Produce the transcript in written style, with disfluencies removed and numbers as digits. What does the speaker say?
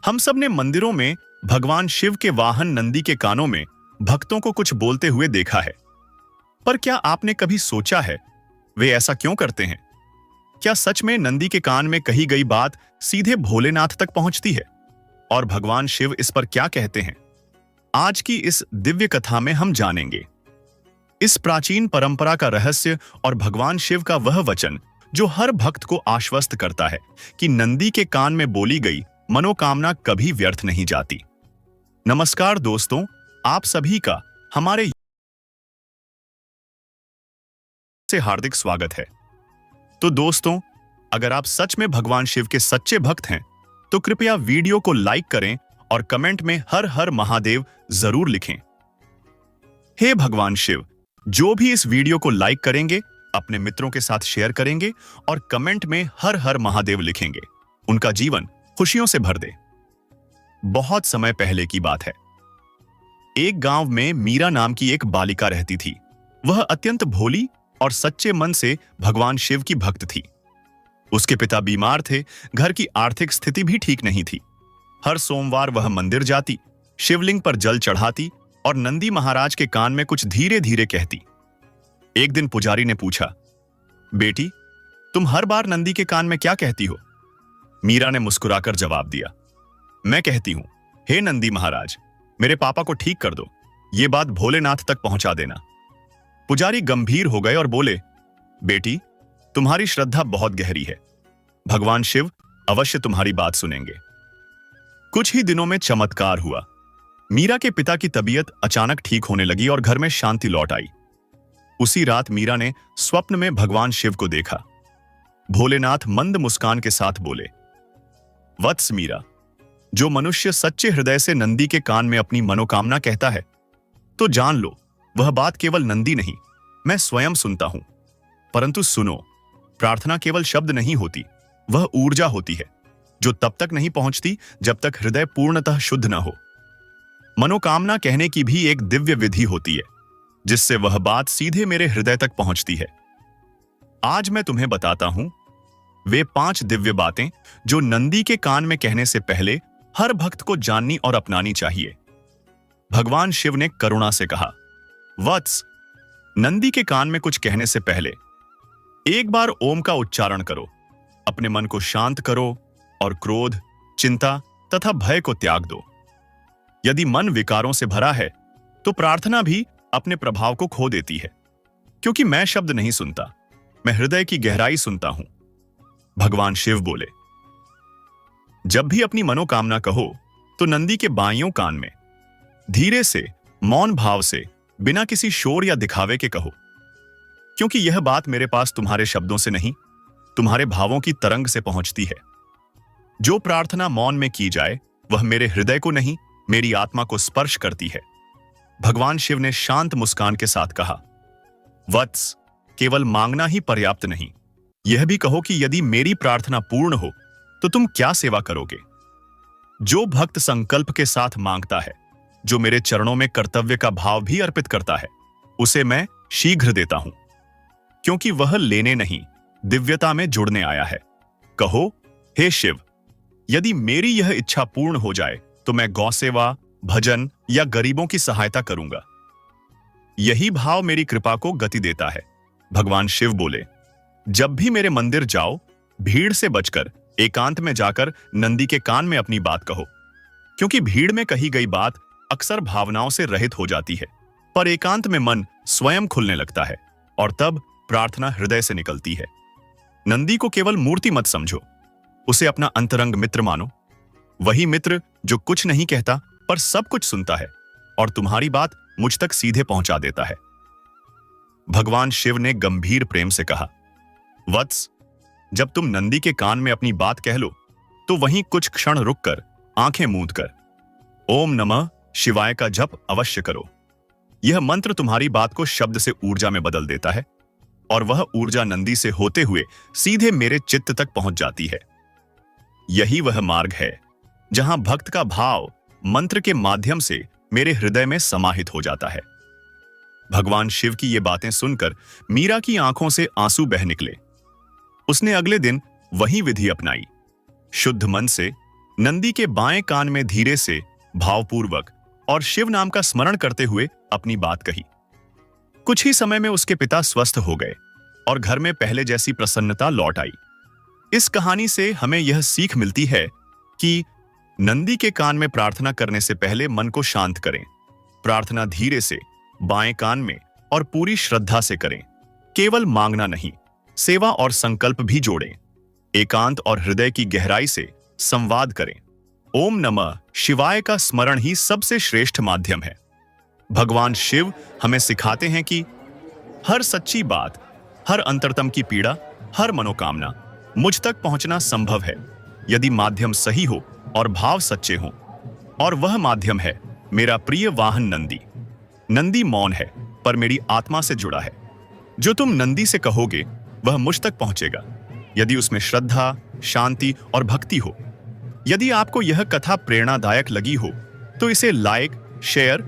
हम सब ने मंदिरों में भगवान शिव के वाहन नंदी के कानों में भक्तों को कुछ बोलते हुए देखा है। पर क्या आपने कभी सोचा है वे ऐसा क्यों करते हैं? क्या सच में नंदी के कान में कही गई बात सीधे भोलेनाथ तक पहुंचती है? और भगवान शिव इस पर क्या कहते हैं? आज की इस दिव्य कथा में हम जानेंगे इस प्राचीन परंपरा का रहस्य और भगवान शिव का वह वचन जो हर भक्त को आश्वस्त करता है कि नंदी के कान में बोली गई मनोकामना कभी व्यर्थ नहीं जाती। नमस्कार दोस्तों, आप सभी का हमारे से हार्दिक स्वागत है। तो दोस्तों, अगर आप सच में भगवान शिव के सच्चे भक्त हैं तो कृपया वीडियो को लाइक करें और कमेंट में हर हर महादेव जरूर लिखें। हे भगवान शिव, जो भी इस वीडियो को लाइक करेंगे, अपने मित्रों के साथ शेयर करेंगे और कमेंट में हर हर महादेव लिखेंगे, उनका जीवन खुशियों से भर दे। बहुत समय पहले की बात है। एक गांव में मीरा नाम की एक बालिका रहती थी। वह अत्यंत भोली और सच्चे मन से भगवान शिव की भक्त थी। उसके पिता बीमार थे, घर की आर्थिक स्थिति भी ठीक नहीं थी। हर सोमवार वह मंदिर जाती, शिवलिंग पर जल चढ़ाती और नंदी महाराज के कान में कुछ धीरे धीरे कहती। एक दिन पुजारी ने पूछा, बेटी, तुम हर बार नंदी के कान में क्या कहती हो? मीरा ने मुस्कुराकर जवाब दिया, मैं कहती हूं, हे नंदी महाराज, मेरे पापा को ठीक कर दो, ये बात भोलेनाथ तक पहुंचा देना। पुजारी गंभीर हो गए और बोले, बेटी, तुम्हारी श्रद्धा बहुत गहरी है, भगवान शिव अवश्य तुम्हारी बात सुनेंगे। कुछ ही दिनों में चमत्कार हुआ। मीरा के पिता की तबीयत अचानक ठीक होने लगी और घर में शांति लौट आई। उसी रात मीरा ने स्वप्न में भगवान शिव को देखा। भोलेनाथ मंद मुस्कान के साथ बोले, वत्स मीरा, जो मनुष्य सच्चे हृदय से नंदी के कान में अपनी मनोकामना कहता है तो जान लो, वह बात केवल नंदी नहीं, मैं स्वयं सुनता हूं। परंतु सुनो, प्रार्थना केवल शब्द नहीं होती, वह ऊर्जा होती है जो तब तक नहीं पहुंचती जब तक हृदय पूर्णतः शुद्ध न हो। मनोकामना कहने की भी एक दिव्य विधि होती है जिससे वह बात सीधे मेरे हृदय तक पहुंचती है। आज मैं तुम्हें बताता हूं वे 5 दिव्य बातें जो नंदी के कान में कहने से पहले हर भक्त को जाननी और अपनानी चाहिए। भगवान शिव ने करुणा से कहा, वत्स, नंदी के कान में कुछ कहने से पहले एक बार ओम का उच्चारण करो। अपने मन को शांत करो और क्रोध, चिंता तथा भय को त्याग दो। यदि मन विकारों से भरा है तो प्रार्थना भी अपने प्रभाव को खो देती है, क्योंकि मैं शब्द नहीं सुनता, मैं हृदय की गहराई सुनता हूं। भगवान शिव बोले, जब भी अपनी मनोकामना कहो तो नंदी के बाइयों कान में धीरे से, मौन भाव से, बिना किसी शोर या दिखावे के कहो, क्योंकि यह बात मेरे पास तुम्हारे शब्दों से नहीं, तुम्हारे भावों की तरंग से पहुंचती है। जो प्रार्थना मौन में की जाए वह मेरे हृदय को नहीं, मेरी आत्मा को स्पर्श करती है। भगवान शिव ने शांत मुस्कान के साथ कहा, वत्स, केवल मांगना ही पर्याप्त नहीं, यह भी कहो कि यदि मेरी प्रार्थना पूर्ण हो तो तुम क्या सेवा करोगे। जो भक्त संकल्प के साथ मांगता है, जो मेरे चरणों में कर्तव्य का भाव भी अर्पित करता है, उसे मैं शीघ्र देता हूं, क्योंकि वह लेने नहीं, दिव्यता में जुड़ने आया है। कहो, हे शिव, यदि मेरी यह इच्छा पूर्ण हो जाए तो मैं गौसेवा, भजन या गरीबों की सहायता करूंगा। यही भाव मेरी कृपा को गति देता है। भगवान शिव बोले, जब भी मेरे मंदिर जाओ, भीड़ से बचकर एकांत में जाकर नंदी के कान में अपनी बात कहो, क्योंकि भीड़ में कही गई बात अक्सर भावनाओं से रहित हो जाती है, पर एकांत में मन स्वयं खुलने लगता है और तब प्रार्थना हृदय से निकलती है। नंदी को केवल मूर्ति मत समझो, उसे अपना अंतरंग मित्र मानो। वही मित्र जो कुछ नहीं कहता पर सब कुछ सुनता है और तुम्हारी बात मुझ तक सीधे पहुंचा देता है। भगवान शिव ने गंभीर प्रेम से कहा, वत्स, जब तुम नंदी के कान में अपनी बात कह लो तो वहीं कुछ क्षण रुककर, आंखें मूंद कर ओम नमः शिवाय का जप अवश्य करो। यह मंत्र तुम्हारी बात को शब्द से ऊर्जा में बदल देता है और वह ऊर्जा नंदी से होते हुए सीधे मेरे चित्त तक पहुंच जाती है। यही वह मार्ग है जहां भक्त का भाव मंत्र के माध्यम से मेरे हृदय में समाहित हो जाता है। भगवान शिव की ये बातें सुनकर मीरा की आंखों से आंसू बह निकले। उसने अगले दिन वही विधि अपनाई। शुद्ध मन से नंदी के बाएं कान में धीरे से, भावपूर्वक और शिव नाम का स्मरण करते हुए अपनी बात कही। कुछ ही समय में उसके पिता स्वस्थ हो गए और घर में पहले जैसी प्रसन्नता लौट आई। इस कहानी से हमें यह सीख मिलती है कि नंदी के कान में प्रार्थना करने से पहले मन को शांत करें। प्रार्थना धीरे से, बाएं कान में और पूरी श्रद्धा से करें। केवल मांगना नहीं, सेवा और संकल्प भी जोड़ें। एकांत और हृदय की गहराई से संवाद करें। ओम नमः शिवाय का स्मरण ही सबसे श्रेष्ठ माध्यम है। भगवान शिव हमें सिखाते हैं कि हर सच्ची बात, हर अंतरतम की पीड़ा, हर मनोकामना मुझ तक पहुंचना संभव है यदि माध्यम सही हो और भाव सच्चे हों। और वह माध्यम है मेरा प्रिय वाहन नंदी। नंदी मौन है पर मेरी आत्मा से जुड़ा है। जो तुम नंदी से कहोगे वह मुझ तक पहुंचेगा, यदि उसमें श्रद्धा, शांति और भक्ति हो। यदि आपको यह कथा प्रेरणादायक लगी हो तो इसे लाइक, शेयर